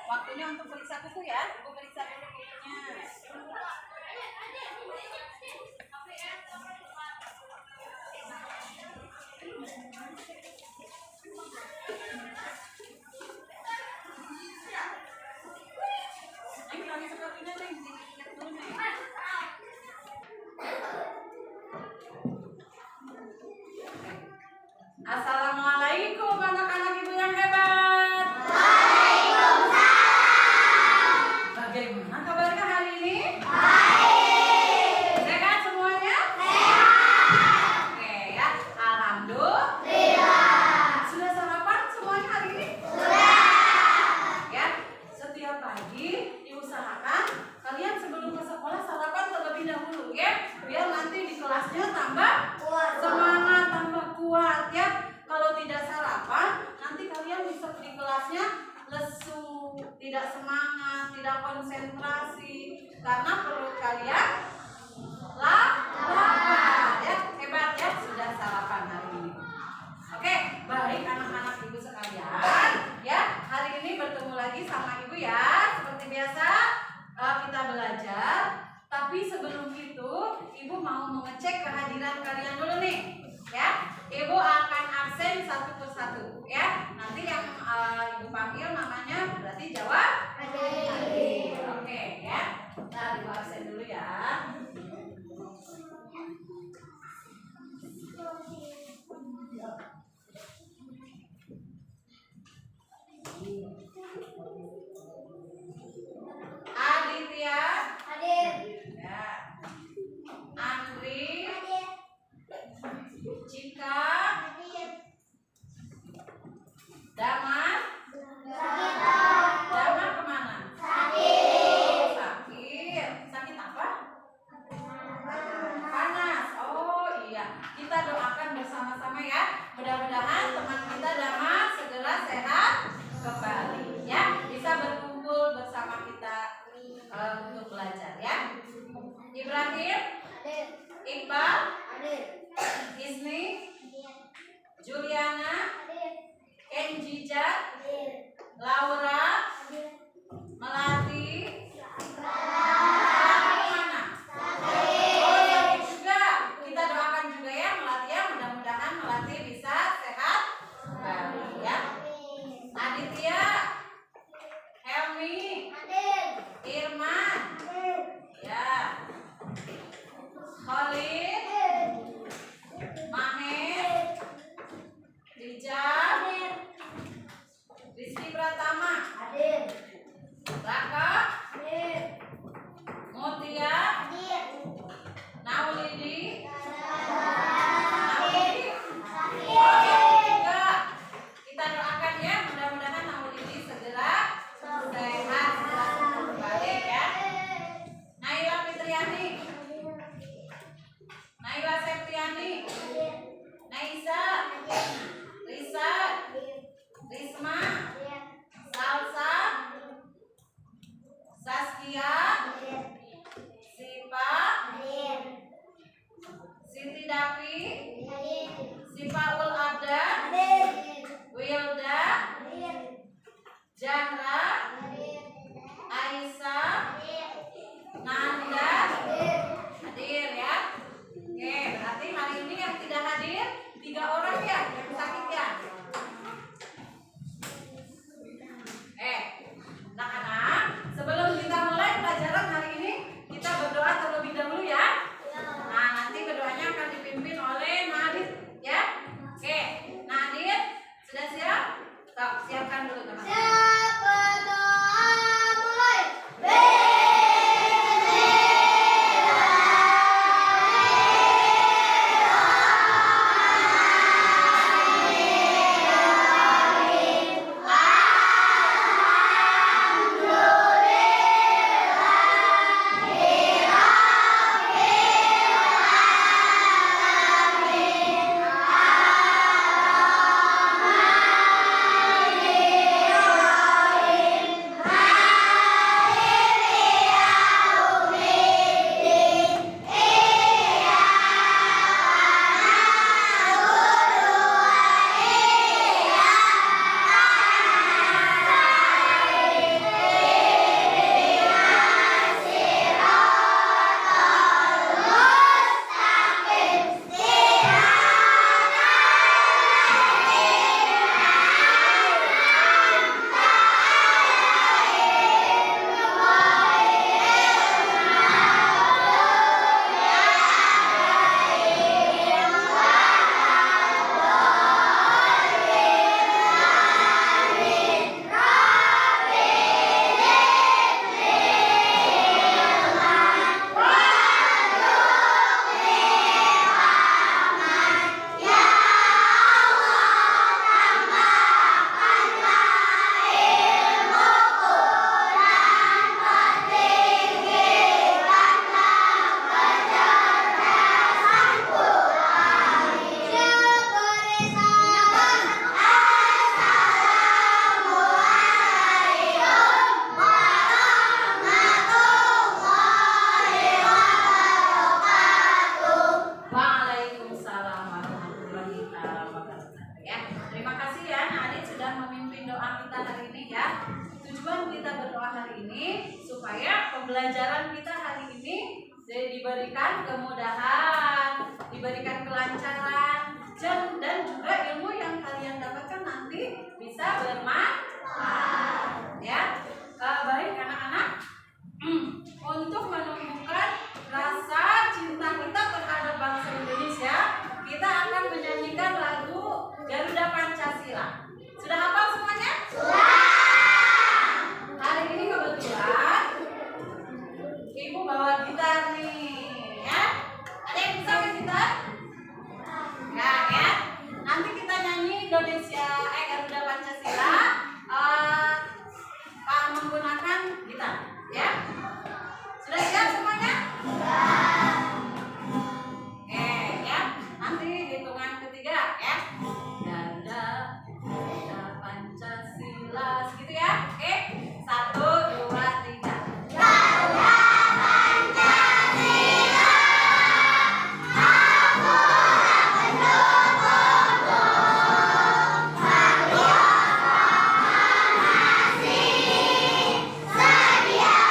Waktunya untuk periksa kuku ya. Ibu periksa dulu kukunya. Ini lagi sepertinya nih, dilihat dulu nih. Assalamualaikum anak-anak ibu yang hebat. Bagaimana kabarnya hari ini? Baik. Sehat semuanya? Sehat. Oke ya, alhamdulillah. Sudah sarapan semuanya hari ini? Sudah. Ya, setiap pagi diusahakan kalian sebelum ke sekolah sarapan terlebih dahulu ya, biar nanti di kelasnya tambah semangat, tambah kuat ya. Kalau tidak sarapan, nanti kalian bisa di kelasnya lesu, tidak semangat, tidak konsentrasi, karena perut kalian lapar ya. Hebat ya, sudah sarapan hari ini. Oke, baik anak-anak ibu sekalian ya, hari ini bertemu lagi sama ibu ya. Seperti biasa kita belajar, tapi sebelum itu ibu mau mengecek kehadiran kalian dulu nih ya. Ibu akan absen satu persatu ya. Nanti yang ibu panggil namanya berarti jawab hadir. Oke ya. Nah, ibu absen dulu ya. Aditya hadir. Ya. Andri hadir. Cika hadir. Damar Damar kemana? Sakit. Sakit apa? Panas. Oh iya, kita doakan bersama-sama ya. Mudah-mudahan teman kita Damar segera sehat kembali ya, bisa berkumpul bersama kita untuk belajar ya. Ibrahim hadir. Iqbal hadir. Isni hadir. Juliana hadir. Kenjija hadir. Laura hadir. Melati kemana? Oh sakit juga. Kita doakan juga ya Melati ya, mudah-mudahan Melati bisa sehat kembali ya. Aditya, Helmi hadir. Irman hadir. Ya. Khalid, Maher, Rijal, Rizky Pratama hadir. Raka hadir. Mutia hadir. Naulidi hadir. Kita doakan ya, mudah-mudahan Naulidi segera sehat, segera kembali ya. Naila Fitriani, Naila Septiani, Naisa, Risa, Risma, Salsa, Saskia, Sipa, Siti Davi, Sipaul Abda, Wilda, Jahra, Aisyah, Nanda hadir ya. Oke, berarti hari ini yang tidak hadir 3 orang ya, yang sakit ya. Anak-anak, sebelum kita mulai pelajaran hari ini, kita berdoa hari ini supaya pembelajaran kita hari ini diberikan kemudahan, diberikan kelancaran, dan juga ilmu yang kalian dapatkan nanti bisa bermanfaat. Ya, baik anak-anak. Untuk menumbuhkan rasa cinta kita terhadap bangsa Indonesia, kita akan menyanyikan lagu Garuda Pancasila. Sudah hafal semuanya? Sudah. Hari ini kebetulan Ibu bawa gitar nih, ya. Ada yang bisa main gitar? Enggak, ya. Nanti kita nyanyi Garuda Pancasila menggunakan gitar, ya. Sudah siap semuanya? Sudah. Oke, ya. Nanti hitungan ketiga, ya. Garuda Pancasila, segitu ya. Oke. 1, 2, 3. Garuda Pancasila, aku akan mendukungmu. Marilah masih sedia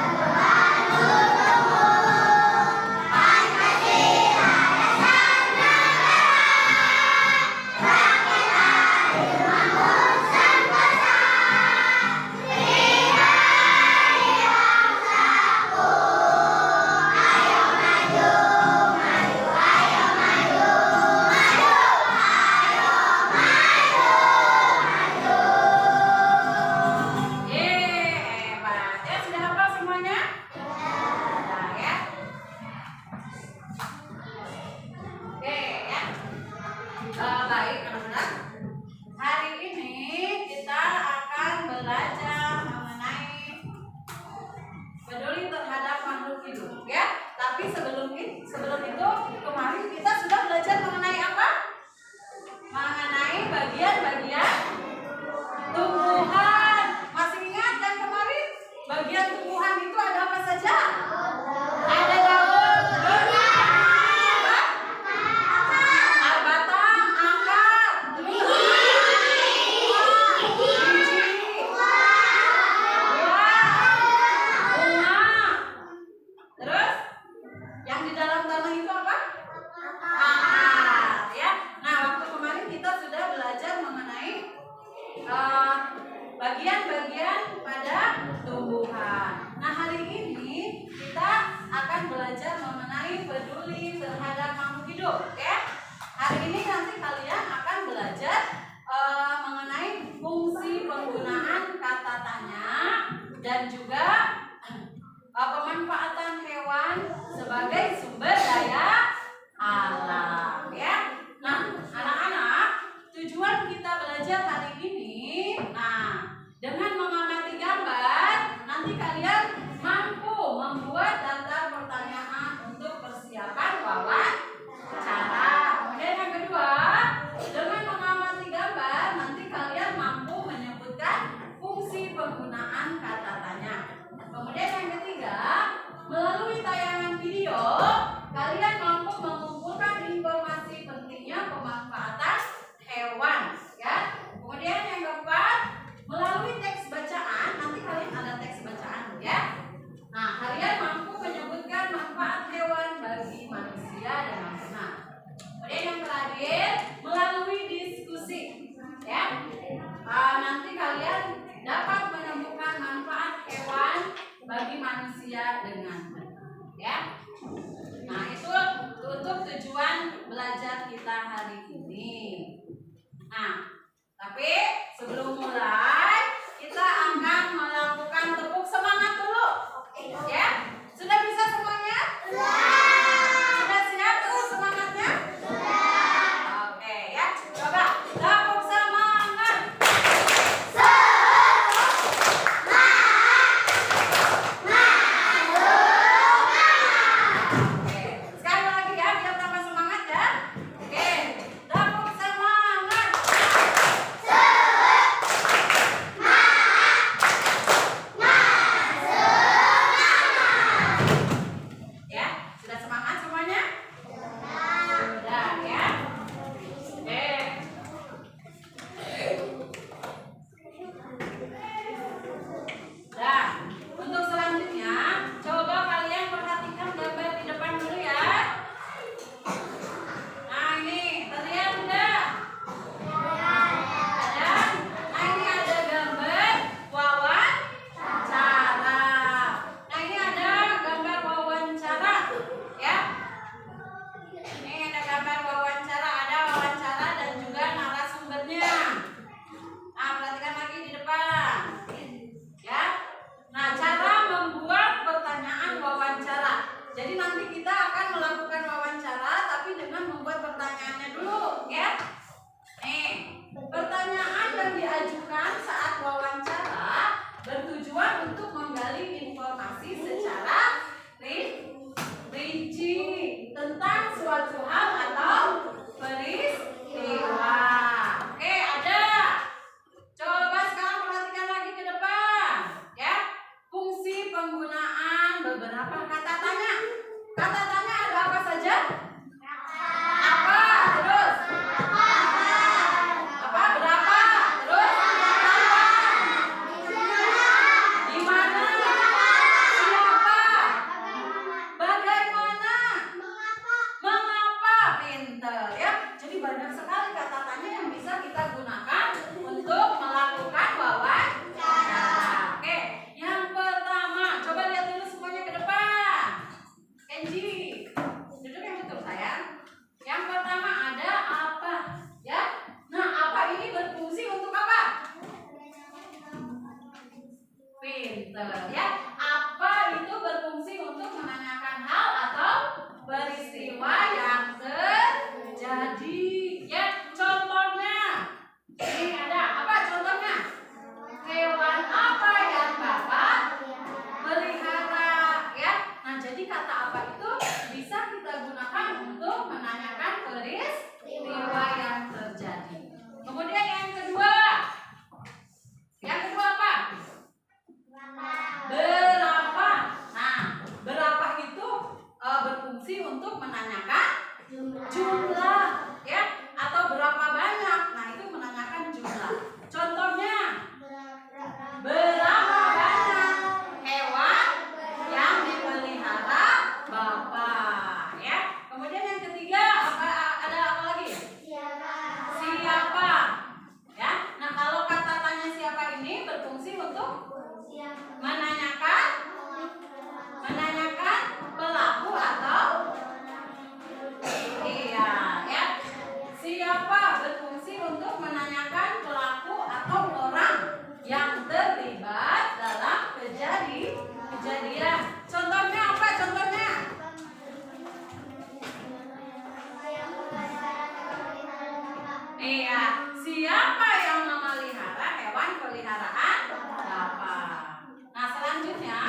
berdoa untukmu. Pancasila dasar negara, raketlah ilmumu sang kuasa. Berikan bangsaku, ayo maju, maju, ayo maju, maju, ayo maju, maju. Hebat. Ya, sudah hafal semuanya? Sudah, ya. Oke, ya. Baik anak-anak. Hari ini kita akan belajar mengenai peduli terhadap makhluk hidup, ya. Tapi sebelum itu kemarin kita sudah belajar mengenai apa? Mengenai bagian-bagian tumbuhan. Masih ingat kan kemarin? Bagian tumbuhan itu ada apa saja? Ada daun, batang, akar, biji, bunga. Terus yang di dalam tanah itu apa? Akar, ya. Nah, waktu kemarin kita sudah belajar mengenai bagian-bagian pada tumbuhan. Nah, hari ini kita akan belajar mengenai peduli terhadap makhluk hidup, ya. Hari ini nanti kalian akan belajar mengenai fungsi penggunaan kata tanya dan juga pemanfaatan hewan sebagai sumber daya alam, ya. Nah, anak-anak, tujuan kita belajar hari ini, dengan mengamati gambar, nanti kalian mampu membuat daftar pertanyaan untuk persiapan wawancara. Kemudian yang kedua, dengan mengamati gambar, nanti kalian mampu menyebutkan fungsi penggunaan kata tanya. Kemudian yang ketiga, melalui tayangan video, kalian mampu mengumpulkan informasi pentingnya pemanfaatan hewan, ya. Kemudian yang keempat, melalui teks bacaan, nanti kalian ada teks bacaan, ya. Nah, kalian mampu menyebutkan manfaat hewan bagi manusia dengan benar. Kemudian yang terakhir, melalui diskusi, ya. Nanti kalian dapat menemukan manfaat hewan bagi manusia dengan benar, ya. Nah, itu untuk tujuan belajar kita hari ini. Nah, tapi sebelum mulai, kita akan melakukan tepuk semangat dulu, ya. Sudah bisa semuanya? Sudah siap tepuk semangatnya? Oke, ya. Coba tepuk semangat. Oke, sekali lagi ya, biar tambah semangat ya. Oke, tepuk semangat. berapa? Kata tanya. Kata tanya ada apa saja? Apa? Terus? Apa? Berapa? Terus? Di mana? Siapa? Bagaimana? Mengapa? Pinter ya. Jadi banyak sekali kata tanya yang bisa kita gunakan untuk melakukan wawancara. Oke, yang pertama, coba lihat dulu semuanya ke depan. Kenji, duduk yang betul sayang. Yang pertama ada apa? Ya. Nah, apa ini berfungsi untuk apa? Pinter ya. Apa itu berfungsi untuk menanyakan hal atau peristiwa yang terjadi. Ya, contohnya. Ini ada apa contohnya? Hewan apa yang Bapak pelihara ya. Nah, jadi kata apa itu bisa kita gunakan untuk menanyakan peristiwa yang terjadi. Kemudian yang kedua. Yang kedua apa? Berapa. Nah, berapa itu berfungsi untuk menanyakan jumlah ya, atau berapa banyak. Nah, itu menanyakan jumlah. Contohnya, berapa banyak hewan yang dipelihara Bapak ya. Kemudian yang ketiga ada apa lagi? Siapa ya. Nah, kalau kata tanya siapa ini berfungsi untuk menanyakan pelaku atau iya ya. Siapa berfungsi untuk menanyakan pelaku atau orang yang terlibat dalam kejadian. Contohnya apa? Contohnya? Iya, siapa yang memelihara hewan peliharaan Bapak? Nah, selanjutnya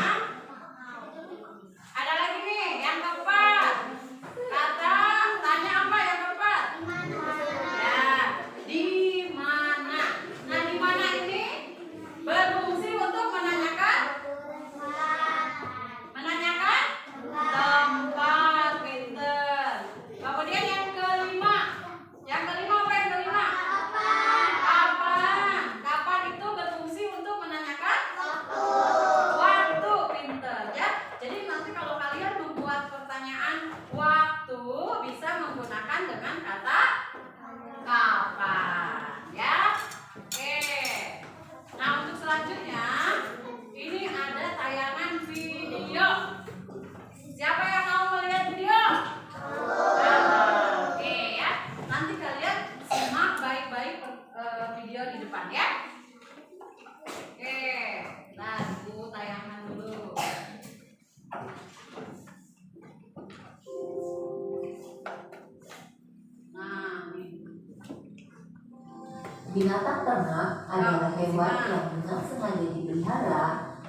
ada lagi nih yang keempat. Kata tanya apa yang keempat? Ya, di mana. Nah, di mana ini berfungsi untuk menanyakan tempat. Pinter. Kemudian yang kelima. Yang kelima apa yang kelima? Kapan. Kapan itu berfungsi untuk menanyakan waktu. Pinter ya. Jadi nanti kalau kalian membuat pertanyaan waktu bisa menggunakan dengan kata kapan ya. Oke. Nah, untuk selanjutnya ini ada tayangan video. Siapa yang mau melihat video? Oke ya. Nanti kalian simak baik-baik video di depan ya. Oke. Nah, itu tayangan dulu. Nah, ini. Binatang ternak adalah hewan yang dengan sengaja dipelihara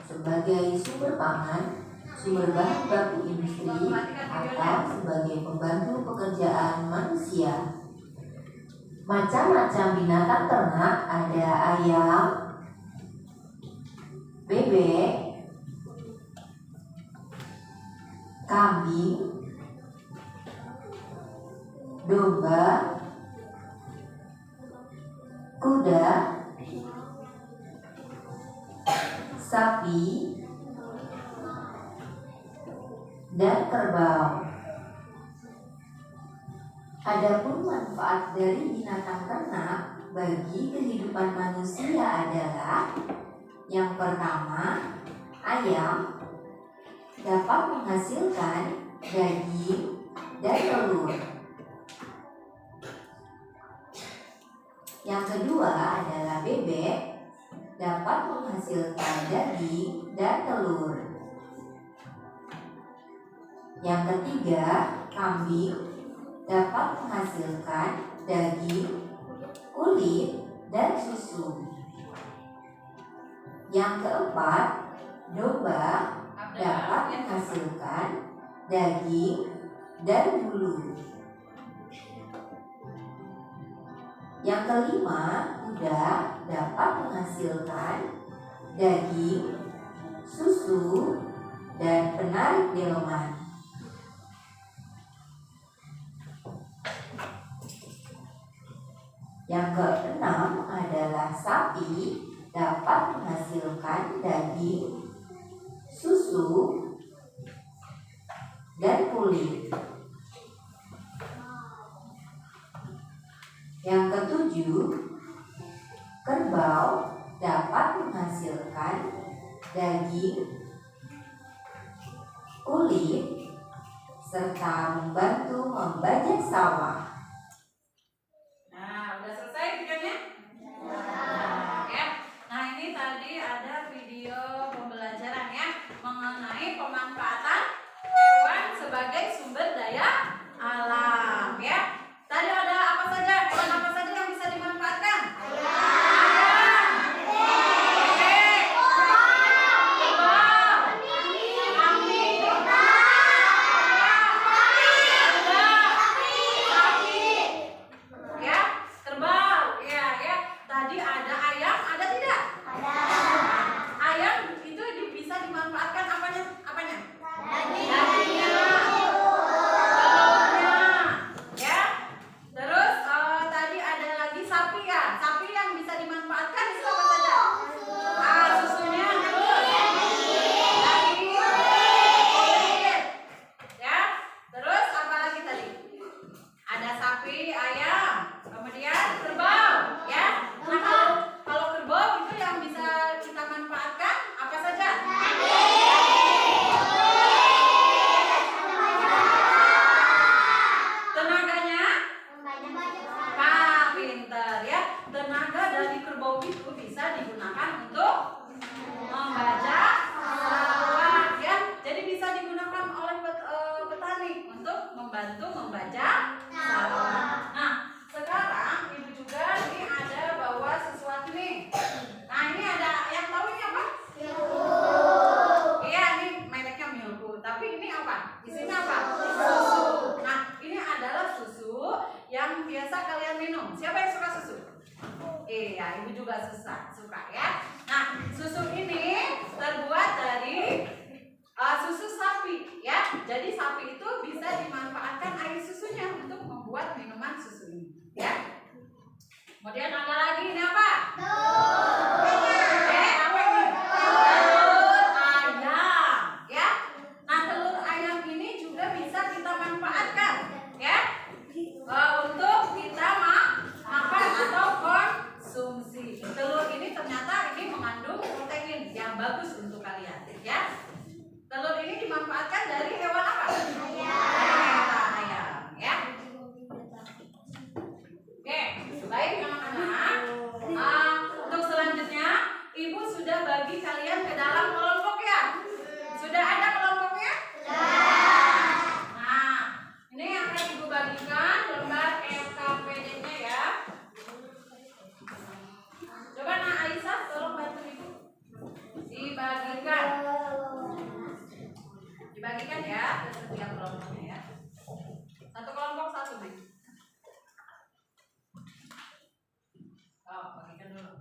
sebagai sumber pangan, sumber bahan baku industri, atau sebagai pembantu pekerjaan manusia. Macam-macam binatang ternak ada ayam, bebek, kambing, domba, kuda, sapi, dan kerbau. Adapun manfaat dari binatang ternak bagi kehidupan manusia adalah: yang pertama, ayam dapat menghasilkan daging dan telur. Yang kedua adalah bebek dapat menghasilkan daging dan telur. Yang ketiga, kambing dapat menghasilkan daging, kulit, dan susu. Yang keempat, domba dapat menghasilkan daging dan bulu. Yang kelima, kuda dapat menghasilkan daging, susu, dan penarik delman. Yang keenam adalah sapi dapat menghasilkan daging, susu, dan kulit. Yang ketujuh, kerbau dapat menghasilkan daging, kulit, serta membantu membajak sawah. Nah, udah selesai videonya? Ya. Nah, ini tadi ada video pembelajaran ya mengenai pemanfaatan hewan sebagai sumber daya alam ya. Tadi ada apa saja? Hewan apa saja yang bisa dimanfaatkan? Membantu membaca sawah. Nah, sekarang ibu juga ini ada bawa sesuatu nih. Nah, ini ada yang tahu ini apa? Iya, ini mereknya Milku. Tapi ini apa? Isinya apa? Susu. Nah, ini adalah susu yang biasa kalian minum. Siapa yang suka susu? Iya, ibu juga suka ya. Nah, susu ini terbuat dari susu sapi ya. Jadi sapi itu bisa dimanfaatkan air susunya untuk membuat minuman susu ini ya. Kemudian ada lagi ini apa? Apa ini? Telur ayam ya. Nah, telur ayam ini juga bisa kita manfaatkan ya. Untuk kita makan atau konsumsi. Telur ini ternyata ini mengandung protein yang bagus untuk kalian ya. Telur ini dimanfaatkan dari hewan apa? Ayam ya. Oke, baik anak-anak. Untuk selanjutnya, ibu sudah bagi kalian ke dalam kelompok ya. Sudah ada kelompoknya? Nah, ini yang akan ibu bagikan lembar LKPD-nya ya. Coba Nak Aisyah, tolong bantu ibu dibagikan. Dibagikan ya ke setiap kelompoknya ya. Satu kelompok satu nih. Oh, bagikan dulu.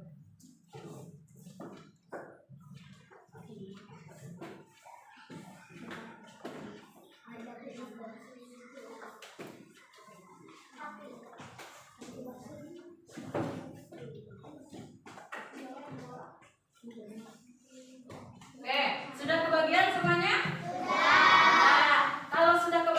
Oke, sudah kebagian semuanya? Nah, kalau sudah kebagian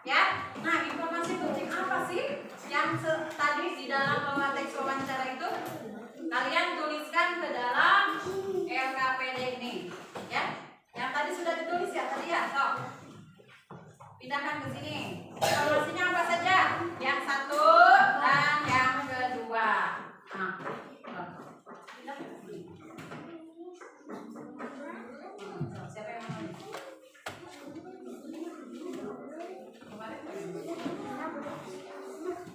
Ya. Nah, informasi penting apa sih yang tadi di dalam teks wawancara itu? Kalian tuliskan ke dalam LKPD ini, ya. Yang tadi sudah ditulis ya tadi ya, sok. Pindahkan ke sini. Informasinya apa saja? Yang satu dan yang kedua. Nah, pindah ke sini. Siapa yang mau? Kemarin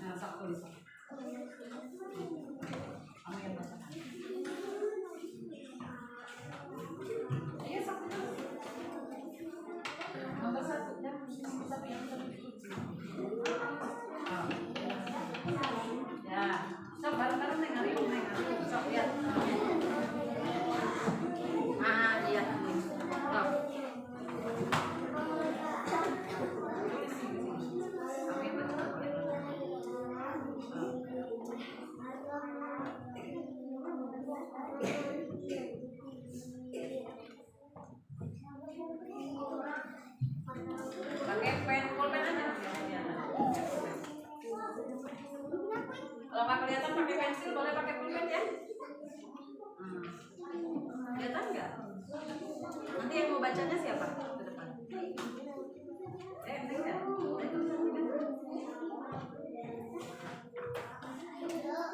nah, sok tulis. Kamu yang baca. Ayo sok tulis. Nomor satu yang satu yang ya, sok bareng-bareng neng Arium, sok lihat. Lihat nih. Sok. Pakai pen, pulpen aja. Kalau nggak kelihatan pakai pensil, boleh pakai pulpen ya. Kelihatan nggak? Nanti yang mau bacanya siapa? Ke depan. Enggak.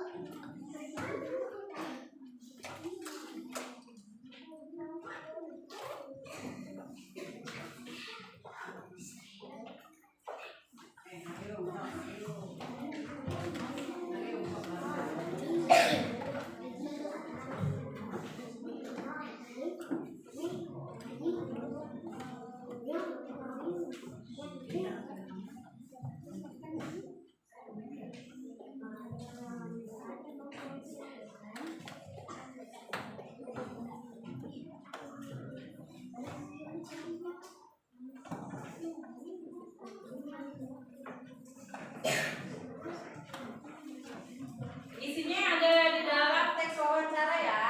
Isinya ada di dalam teks wawancara ya.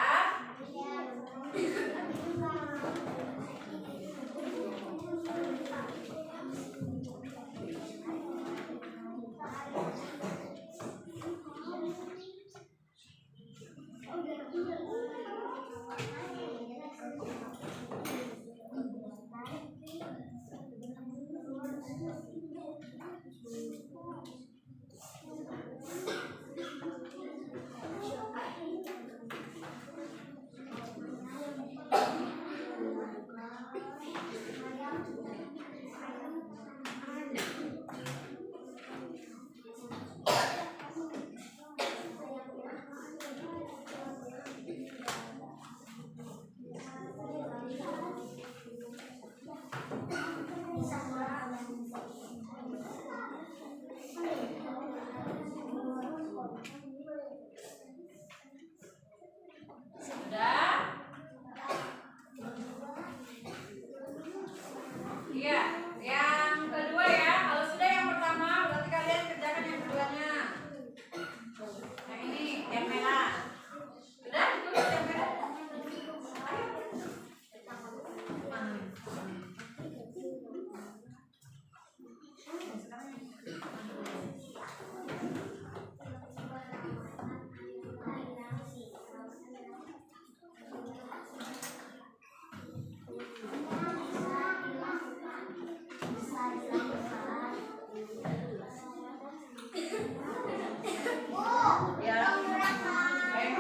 Iya, yang kedua ya. Kalau sudah yang pertama, berarti kalian kerjakan yang keduanya. Yang ini, yang merah. Sudah ditulis yang merah? Ayo.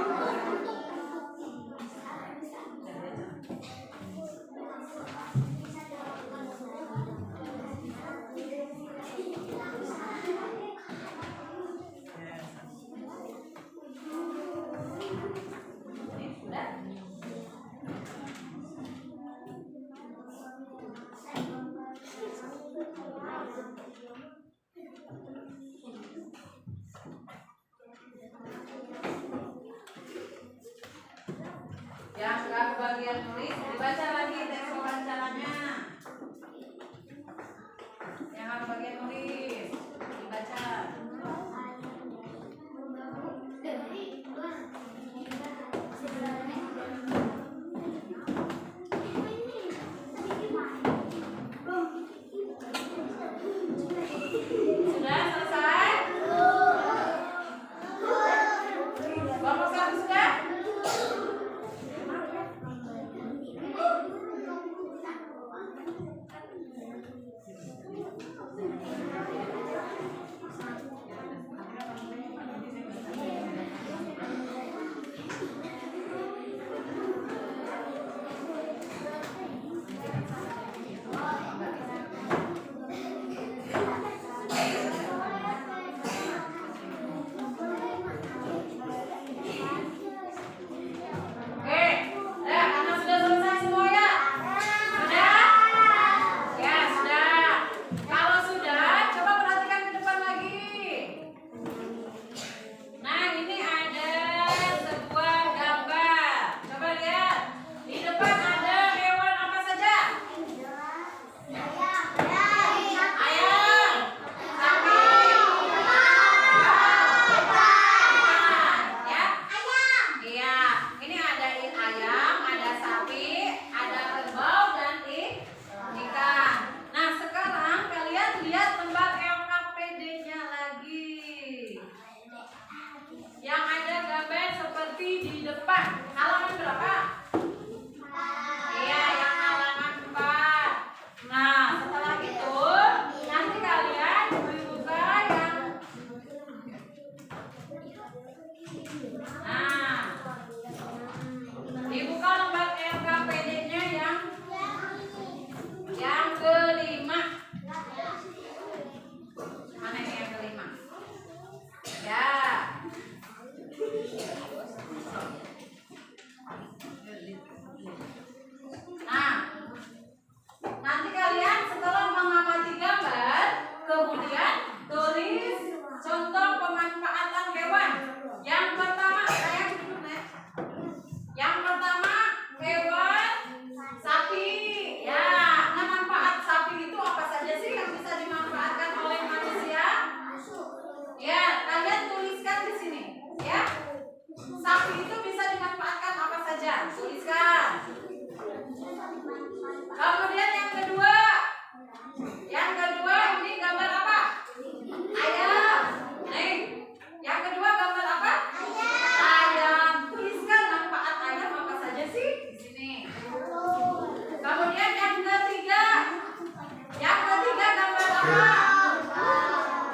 Yang enggak bagian tulis dibaca lagi teks wawancaranya. Yang harus bagian tulis dibaca.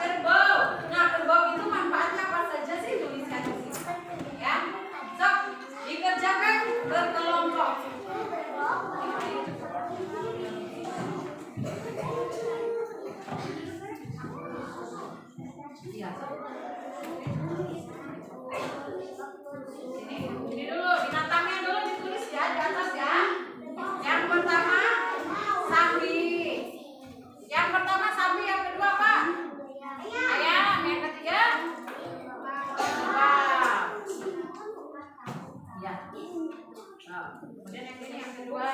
Kerbau. Nah, kerbau itu manfaatnya apa saja sih, tuliskan di sini. Ya. Sok, dikerjakan berkelompok. Iya, sok. Ini dulu, binatangnya dulu ditulis ya, di atas ya. Yang pertama, sapi. Yang pertama sapi, yang kedua apa? Ayam. Yang ketiga, kerbau. Ya. Nah, kemudian yang ini yang kedua.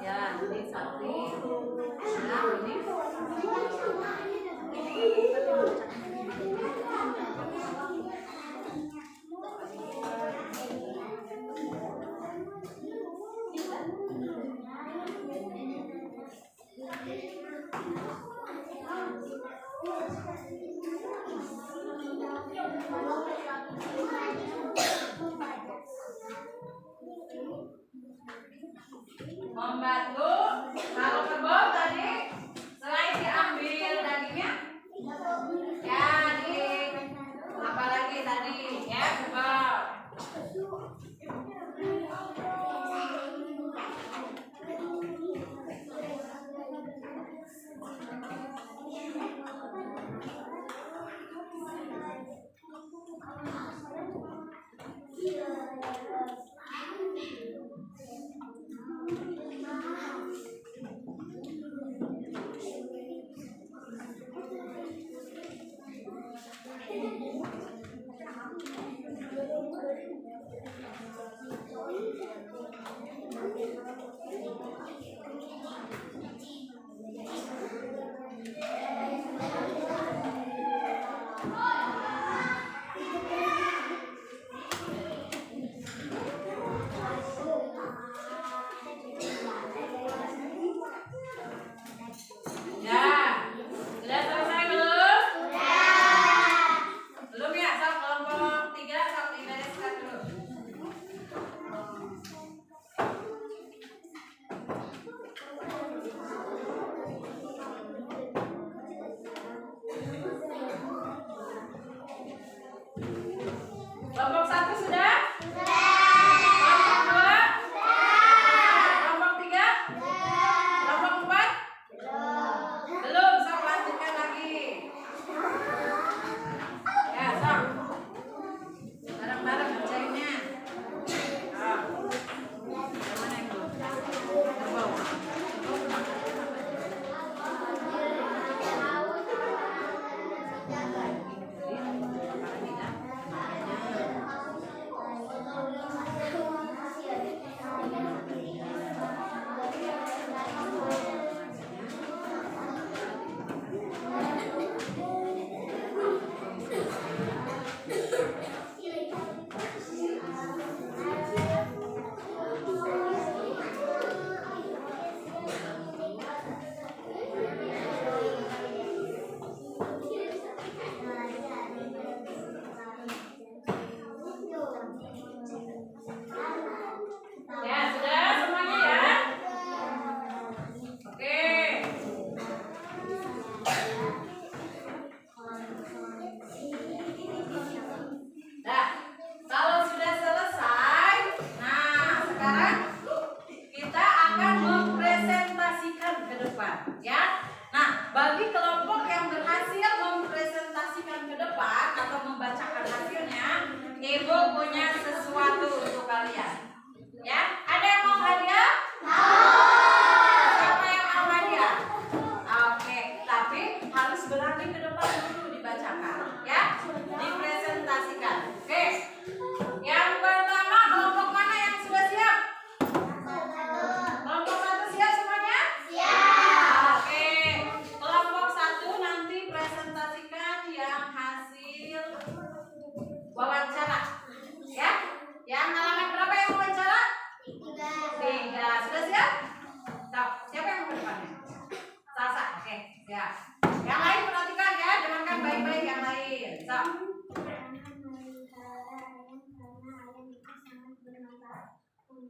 Ya, ini sapi. Nah, ini membantu. Kalau kerbau tadi selain diambil dagingnya, ya di apa lagi tadi ya kerbau.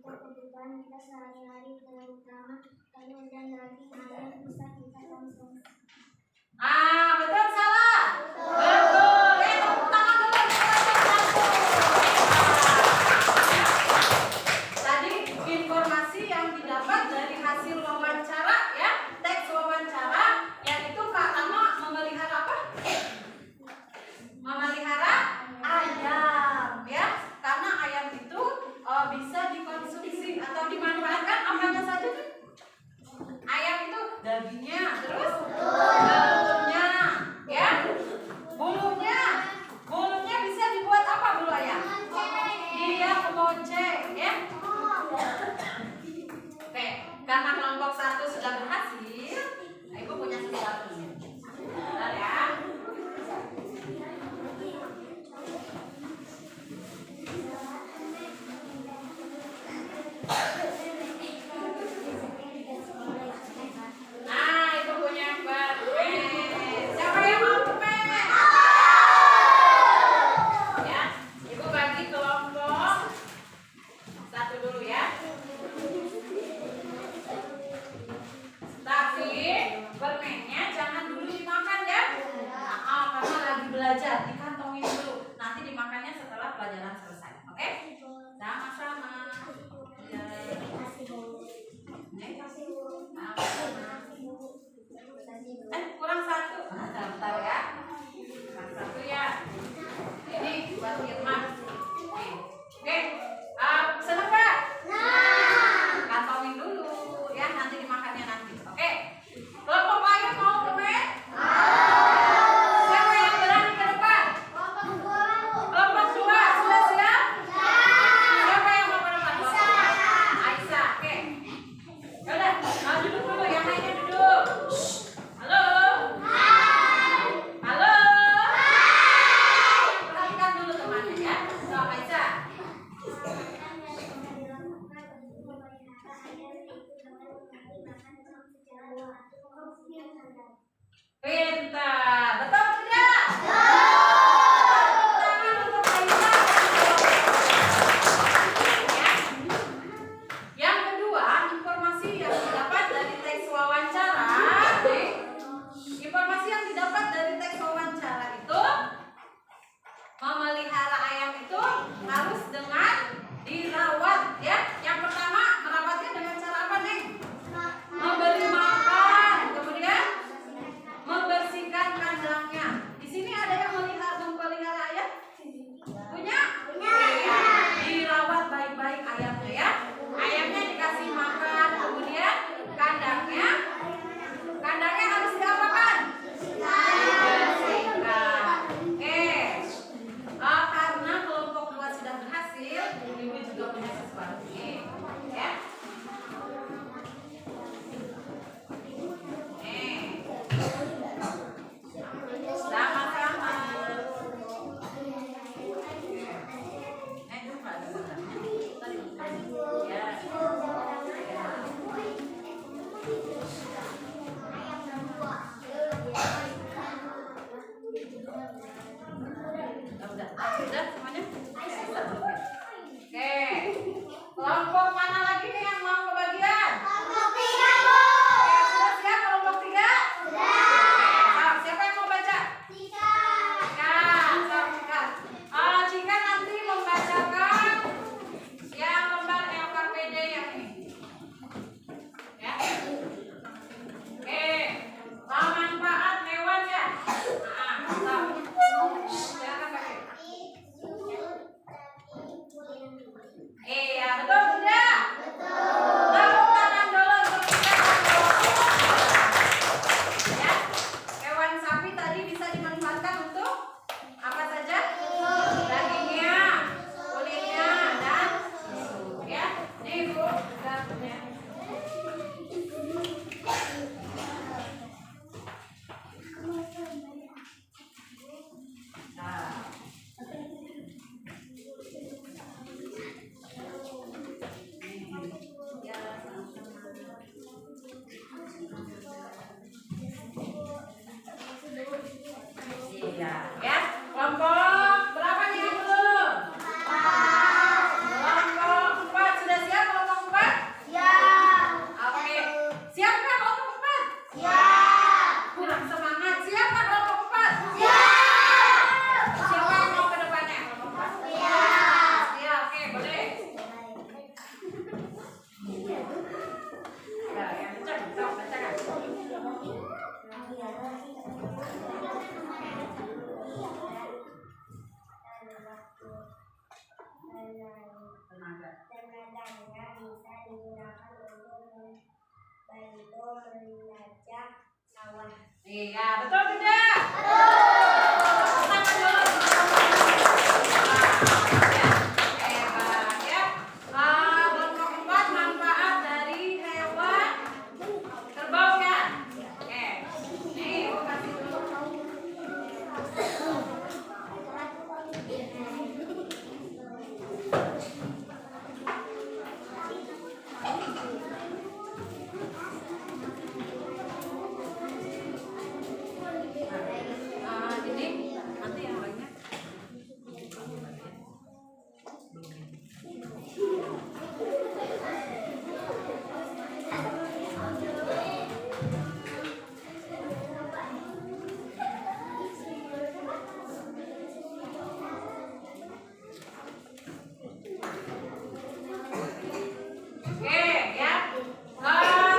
untuk kebutuhan kita sehari-hari, terutama telur dan daging ayam bisa kita konsumsi. Betul salah? Betul. Tepuk tangan dulu. Tadi informasi yang didapat dari hasil wawancara ya, teks wawancara, yang itu Kak Tama memelihara apa? Memelihara ayam ya, karena ayam itu bisa dikonsumsi atau dimanfaatkan apanya saja nih? Ayam itu dagingnya, terus telurnya, ya, bulunya bisa dibuat apa bulu ayam? Dia kemoceng, ya. Oke, karena kelompok 1 sudah berhasil, Ibu punya sesuatu nih. Bentar ya. Ibu punya permen. Siapa yang mau permen? Ya, Ibu bagi kelompok 1 dulu ya. Tapi permennya jangan dulu dimakan ya. Karena lagi belajar, dikantongin dulu. Nanti dimakannya setelah pelajaran selesai. Oke? Sama-sama. Ya. Kurang 1. Bentar ya. Kurang 1 ya. Ini buat Irma. Oke. Senang Pak? Kantongin dulu ya, nanti dimakannya nanti. Oke. Kelompok lain mau permen? Siapa yang berani ke depan? Kelompok 2 sudah siap? Siapa yang mau ke depan? Aisyah. Oke. Yaudah, duduk dulu, yang lainnya duduk. Halo. Halo. Perhatikan dulu temannya ya. So, Aisyah. Pintar. Betul tidak? Tangan untuk Aisyah. Ya. Yang kedua, informasi yang didapat dari teks wawancara. Informasi yang didapat dari teks wawancara itu, memelihara ayam itu harus dengan dirawat ya. Yang pertama, merawatnya dengan cara apa nih? Memberi makan, kemudian membersihkan kandangnya. Di sini ada yang memelihara ayam? Punya? Iya. Dirawat baik-baik ayamnya ya. Ayamnya dikasih makan, kemudian kandangnya harus diapakan? Dibersihkan. Oke. Karena kelompok 2 sudah berhasil, Ibu juga punya sesuatu nih, ya. Sama-sama. Sudah semuanya? Oke. Kelompok mana lagi nih yang mau kebagian? Sudah siap kelompok 3? Siapa yang mau baca? Cika. Cika nanti membacakan yang lembar LKPD yang ini. Ya. Oke. Manfaat hewan ya. Silakan pakai. Iya, betul tidak? kata-katanya bisa digunakan untuk membantu melacak lawan. Iya, betul tidak? Betul. Tangan dulu. Ya, hebat ya. Kelompok 4 manfaat dari hewan kerbau ya. Oke. Nih, Ibu kasih dulu. Ini nanti yang lainnya. Oke ya.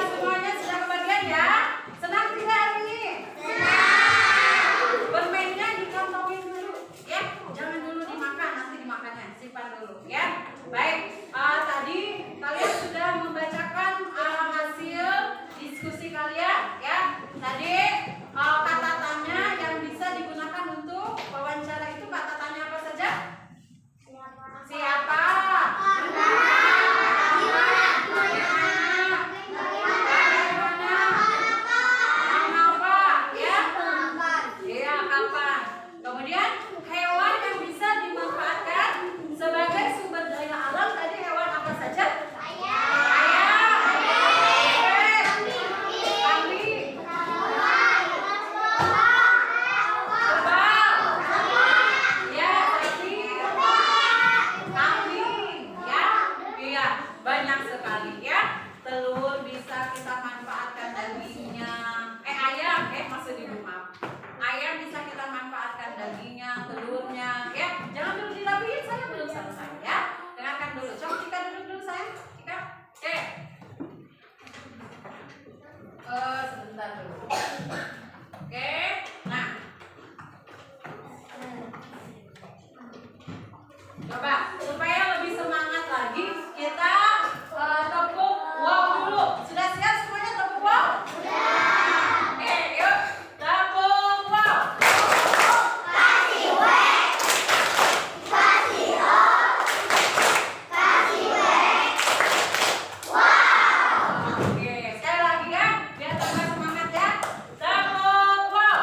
Semuanya sudah kebagian ya. Senang tidak hari ini? Bermainnya dikantongin dulu ya. Jangan dulu dimakan, nanti dimakannya. Simpan dulu ya. Baik, tadi kalian sudah membacakan hasil diskusi kalian ya. Tadi kata tanya yang bisa digunakan untuk wawancara itu kata tanya apa saja? Siapa? Kemudian hewan yang bisa dimanfaatkan sebagai sumber daya alam tadi hewan apa saja? Ayam, kambing, kerbau, ya sapi, kambing, ya, iya banyak sekali ya. Telur bisa kita manfaatkan dagingnya. Ayam, maksud ibu maaf. Ayam bisa kita manfaatkan dagingnya, telurnya, ya. Jangan dulu dirapiin, saya belum selesai ya. Dengarkan dulu. Coba kita duduk dulu sayang. Kita, oke. Sebentar dulu. Oke, nah. Coba supaya lebih semangat lagi kita tepuk wow dulu. Sudah siap semuanya tepuk wow? Oke, yuk. Tepuk wow. Oke, sekali lagi ya, biar tambah semangat ya. Tepuk wow.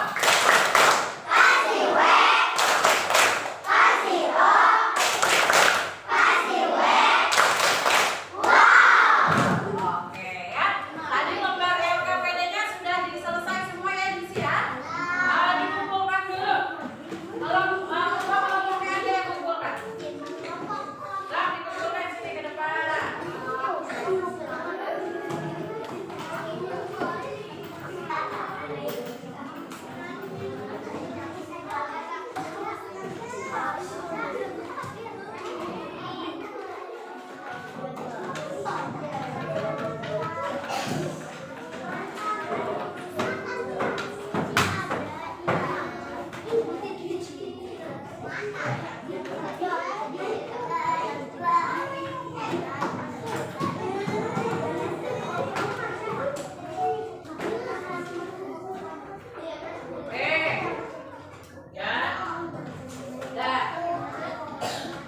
Oke ya, tadi lembar LKPD-nya sudah diselesai semua ya diisi ya. Dikumpulkan dulu. Kalau kelompoknya aja yang kumpulkan. Lah dikumpulkan sini ke depan.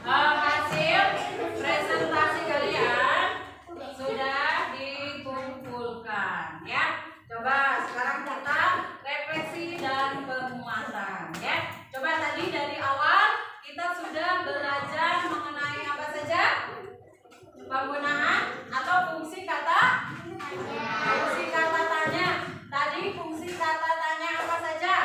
Hasil presentasi kalian sudah dikumpulkan ya. Coba sekarang kita refleksi dan penguatan ya. Coba tadi dari awal kita sudah belajar mengenai apa saja? Penggunaan atau fungsi kata? Fungsi kata tanya. Tadi fungsi kata tanya apa saja?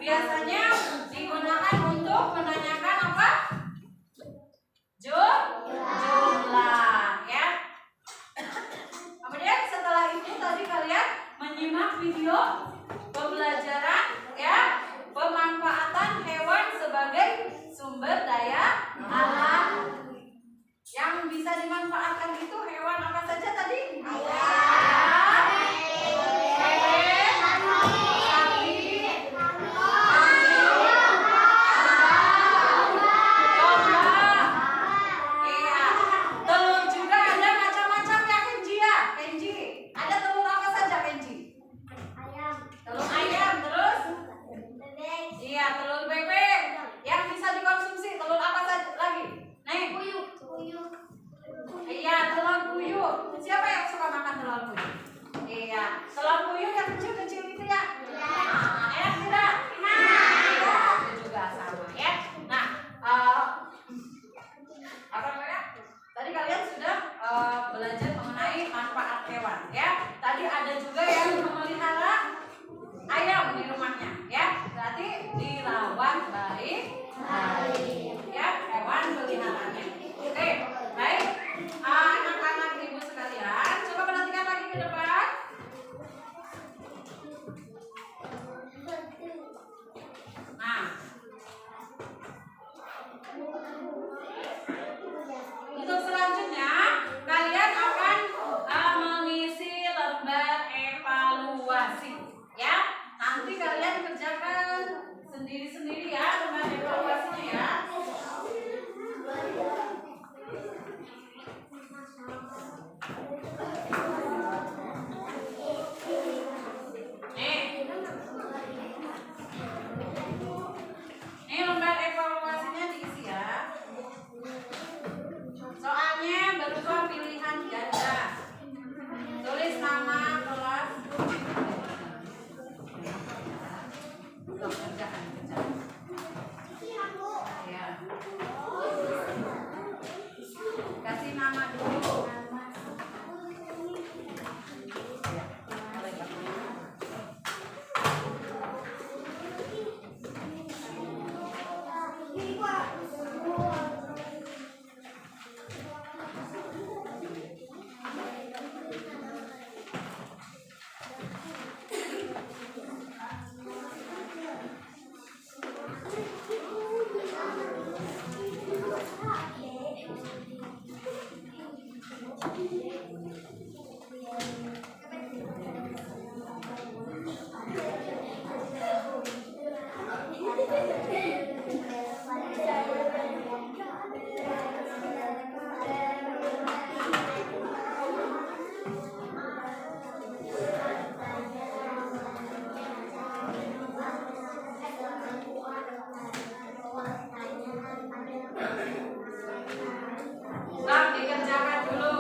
Biasanya digunakan untuk menanyakan apa? Bang, dikerjakan dulu.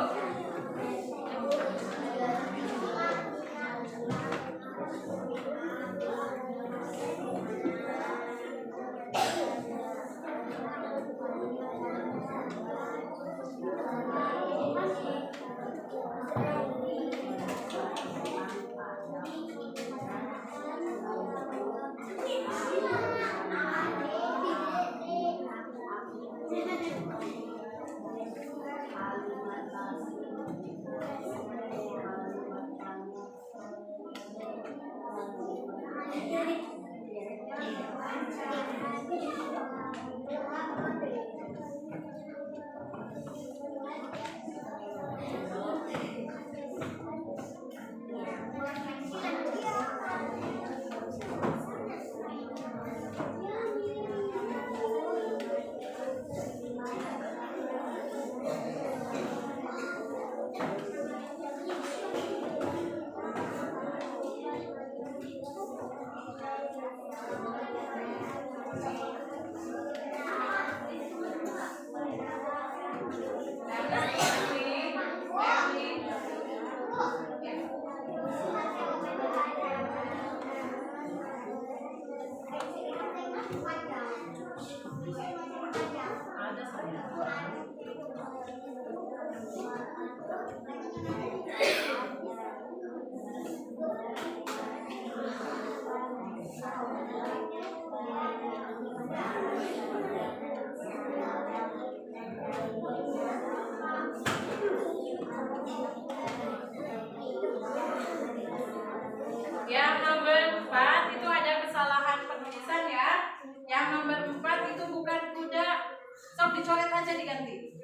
Yang nomor 4 itu ada kesalahan penulisan ya. Yang nomor 4 itu bukan kuda. Sok dicoret aja diganti.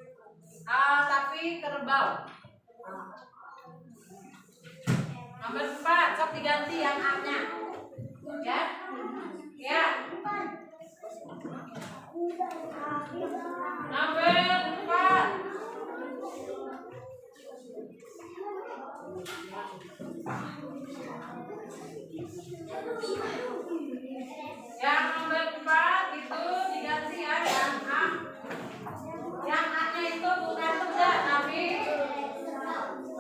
Tapi kerbau. Nomor 4 sok diganti yang A-nya. Ya. Ya. Nomor 4. Yang nomor 4 itu diganti ya, yang A. Yang A-nya itu bukan kuda tapi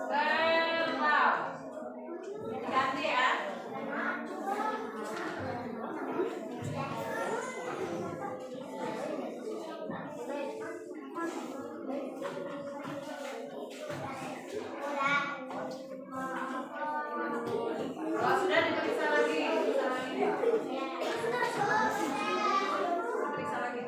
kerbau. Diganti ya. Kalau sudah diperiksa lagi, periksa lagi.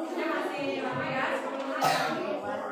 Ini masih lama ya, 10 menit lagi.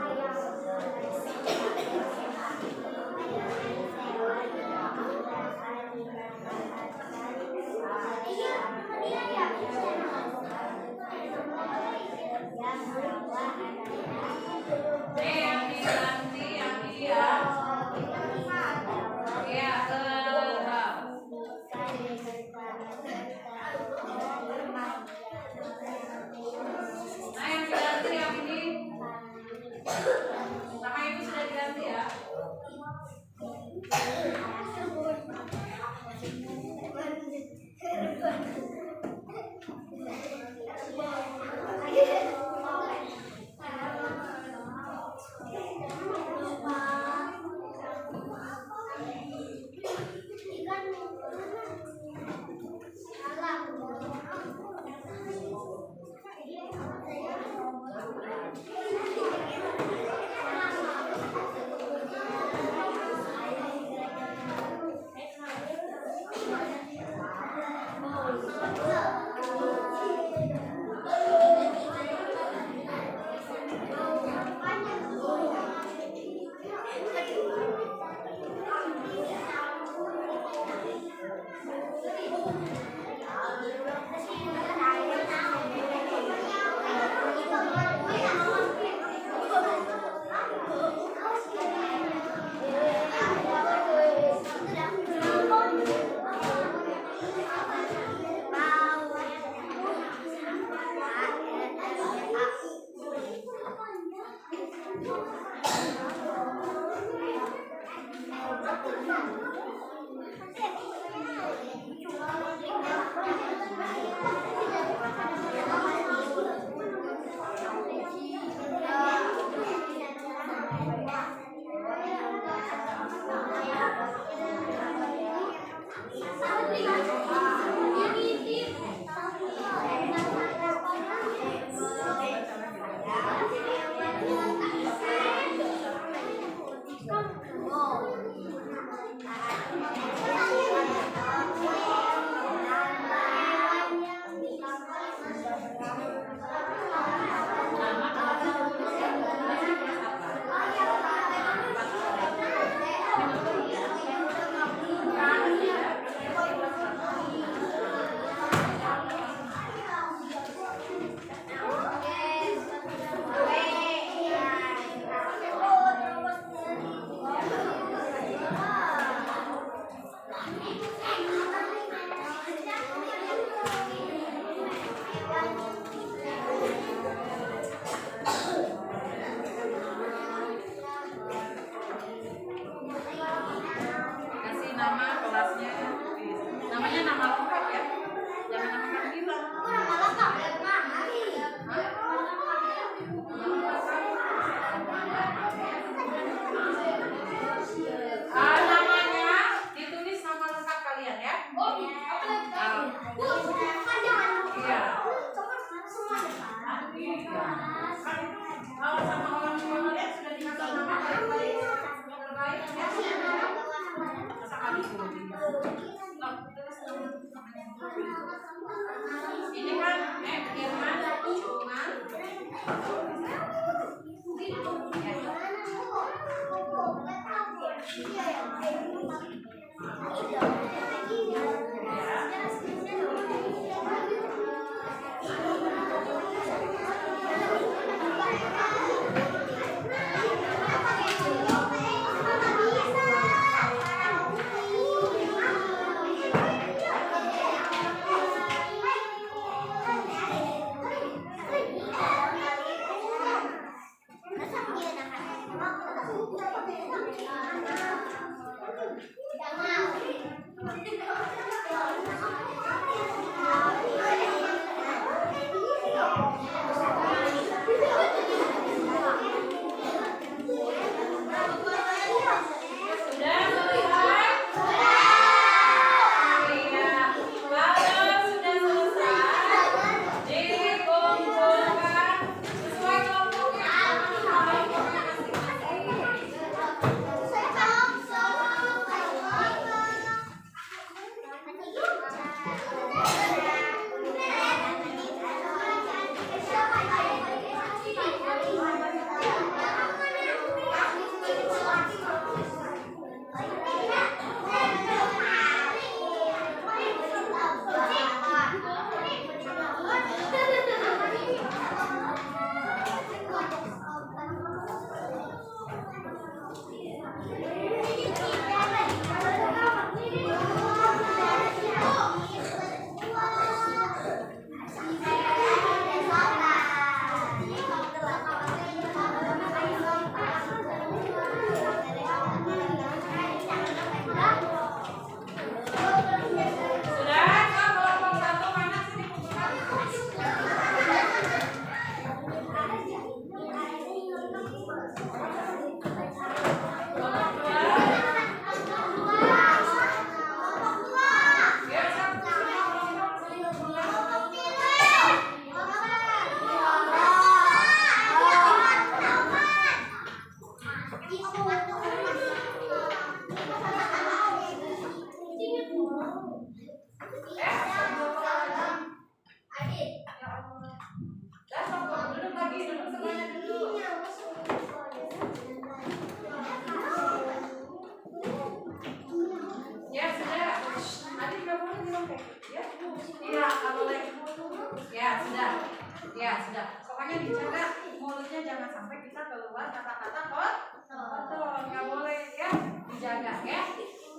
Ya sudah, pokoknya dijaga mulutnya jangan sampai kita keluar kata-kata kotor, nggak boleh ya, dijaga ya.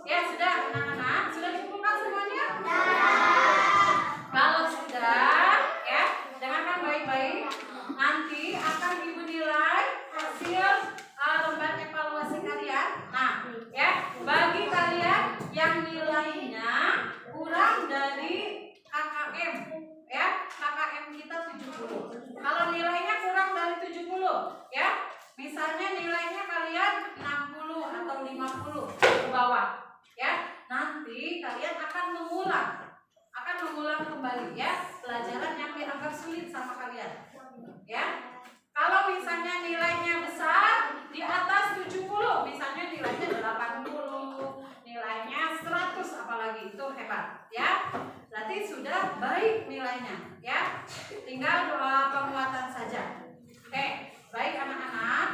Ya sudah anak-anak, sudah dikumpulkan semuanya? Kalau sudah, ya dengarkan baik-baik. Nanti akan ibu nilai hasil lembar evaluasi kalian. Nah, ya bagi kalian yang nilainya kurang dari KKM, ya KKM kita 70. Kalau nilainya kurang dari 70, ya misalnya nilainya kalian 60 atau 50 ke bawah, ya nanti kalian akan mengulang kembali ya pelajaran yang dianggap sulit sama kalian, ya. Kalau misalnya nilainya besar di atas 70, misalnya nilainya 80, nilainya 100 apalagi, itu hebat ya. Berarti sudah baik nilainya ya. Tinggal penguatan saja. Oke, baik anak-anak.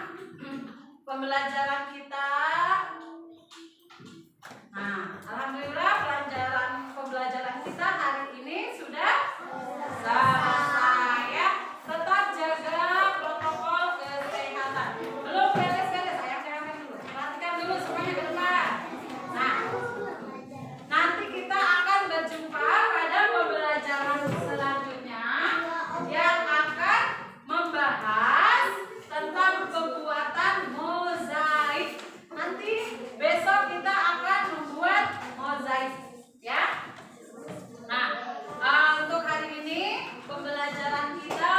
Pembelajaran kita. Nah, alhamdulillah pembelajaran kita hari ini sudah selesai ya. Tetap jaga protokol kesehatan. Belum beres-beres, jangan dulu. Perhatikan dulu semuanya ke depan. Nah, nanti kita akan berjumpa pada pembelajaran selanjutnya yang akan membahas tentang pembuatan mozaik. Nanti besok kita akan membuat mozaik ya. Nah, untuk hari ini pembelajaran kita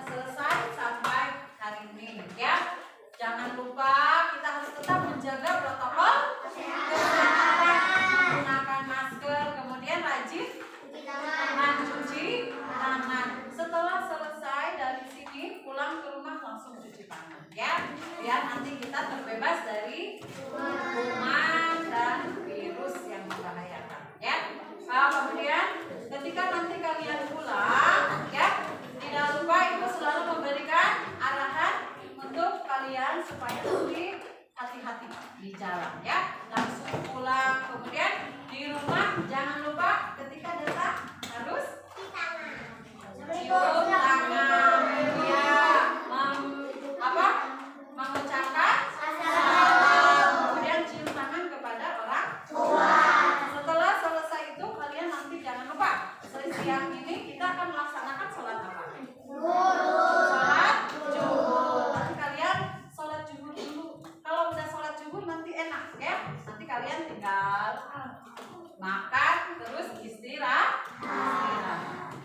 selesai sampai hari ini ya. Jangan lupa kita harus tetap menjaga protokol kesehatan, menggunakan masker, kemudian rajin mencuci tangan. Setelah selesai dari sini pulang ke rumah langsung cuci tangan ya, biar nanti kita terbebas dari kuman dan virus yang membahayakan ya. Kemudian ketika nanti kalian pulang ya, tidak lupa ibu selalu memberikan arahan untuk kalian supaya nanti hati-hati di jalan ya, langsung pulang. Kemudian di rumah jangan lupa ketika datang harus cium tangan ya, mengucapkan salam, kemudian cium tangan kepada orang tua. Setelah selesai itu kalian nanti jangan lupa siang ini kita akan melaksanakan sholat apa? Sholat zuhur. Nanti kalian sholat zuhur dulu. Kalau udah sholat zuhur nanti enak ya. Nanti kalian tinggal makan terus istirahat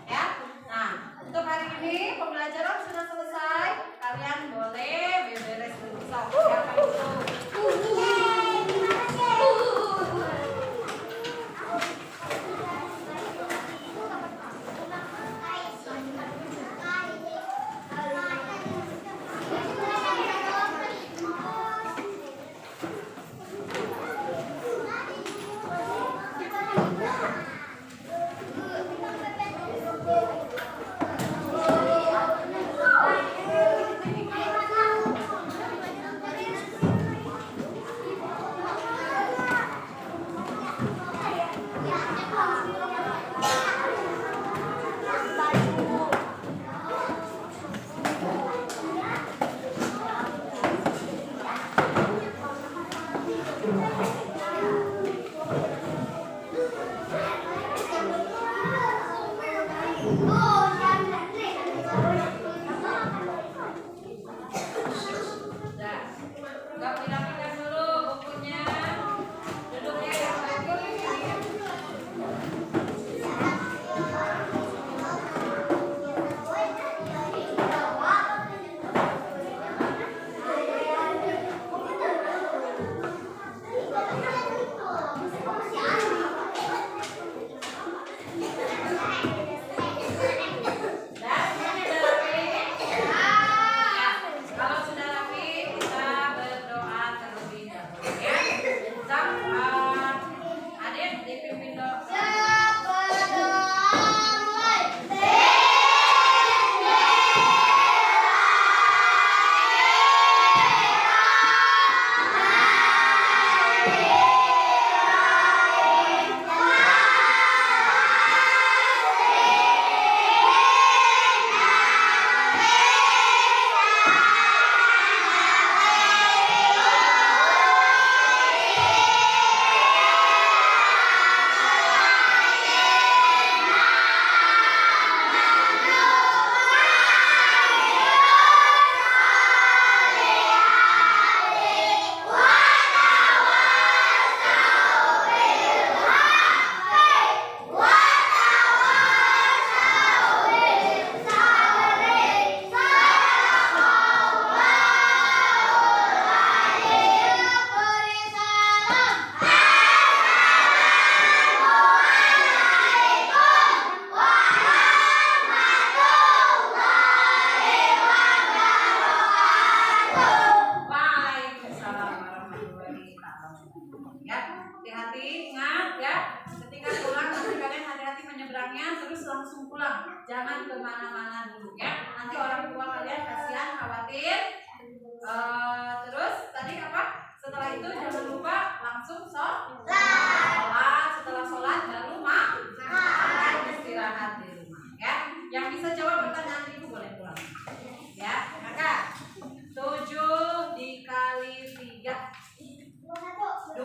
ya. Nah, untuk hari ini pembelajaran sudah selesai. Kalian boleh beberes dulu. Siapa itu? Oh. kemana-mana dulu ya. Nanti orang tua kalian kasihan, khawatir. Terus tadi apa? Setelah itu jangan lupa langsung sholat. Setelah sholat baru makan, istirahat di rumah ya. Yang bisa jawab pertanyaan ibu boleh pulang ya. Maka 7 dikali 3 21.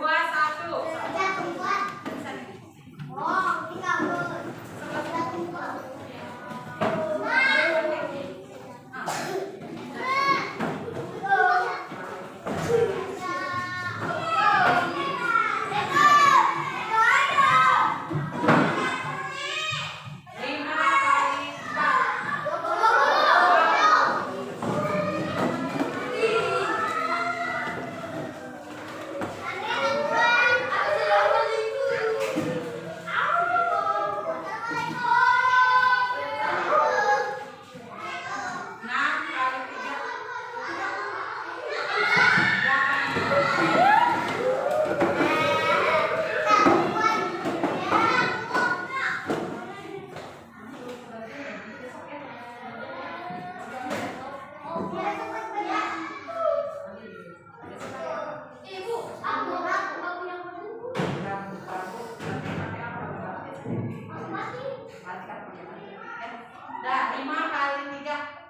Nah, 5 kali 3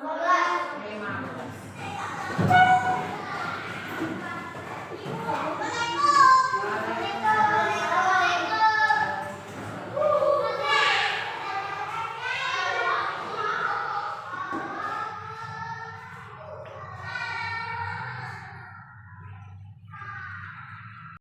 15.